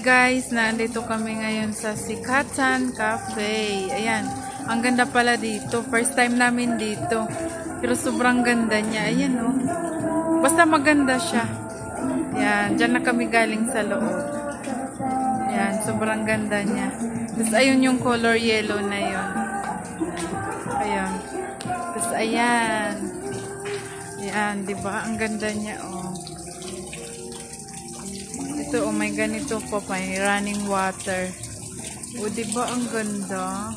guys, nandito kami ngayon sa Sikatan Cafe. Ayan, ang ganda pala dito. First time namin dito. Pero sobrang ganda niya. Ayan oh. Basta maganda siya. Ayan, dyan na kami galing sa loob. Ayan, sobrang ganda niya. Tapos ayun yung color yellow na yun. Ayan. Tapos ayan. Ayan, diba? Ang ganda niya oh. Ito, oh my ganito pa, may running water. O, diba ang ganda?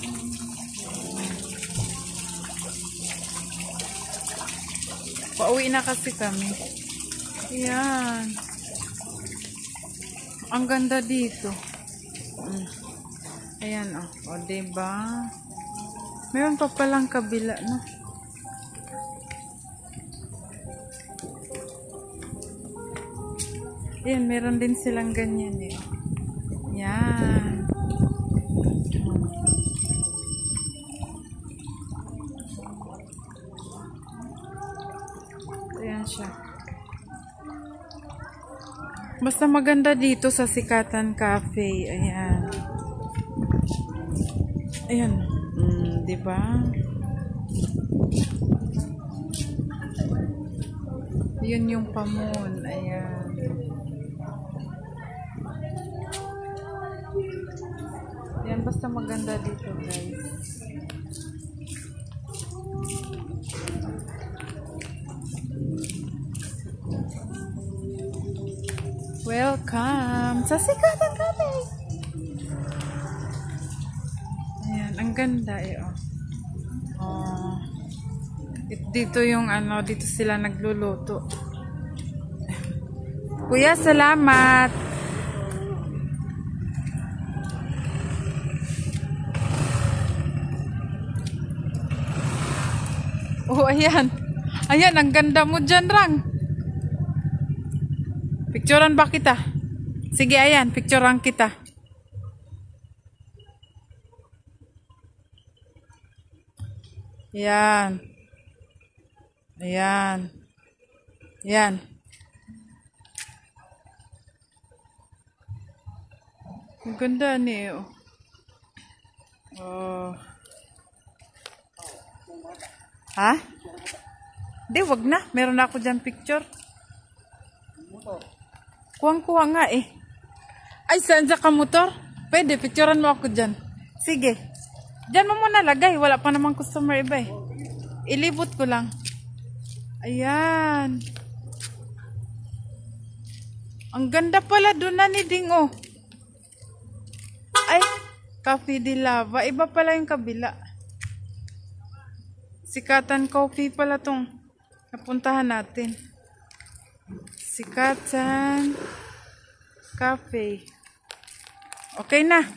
Pauwi na kasi kami. Ayan. Ang ganda dito. Ayan, oh. O, diba? Meron pa palang kabila, no? Ayan, meron din silang ganyan eh. Yan. Ayan siya. Basta maganda dito sa Sikatan Cafe. Ayan. Ayan. Diba? Yun yung pamon. Ayan. Yan, basta maganda dito guys. Welcome sa Sikatan Cafe. Ayan, ang ganda eh oh. Oh. Dito yung ano, dito sila nagluluto. Kuya, salamat. Oh, ayan. Ayan, ang ganda mo dyan, Rang. Picturean ba kita? Sige, ayan, picturean kita. Ayan. Ayan. Ayan. Ang ganda niyo. Oh. Ha? Di, wag na. Meron na ako dyan picture. Kuwang-kuwa nga eh. Ay, saan ka motor? Pwede, picturean mo ako dyan. Sige. Dyan mo muna lagay. Wala pa namang customer iba eh. Ilibot ko lang. Ayan. Ang ganda pala doon na ni Ding oh. Ay, Cafe de Lava. Iba pala yung kabila. Sikatan Coffee pala tong napuntahan natin. Sikatan Cafe. Okay na.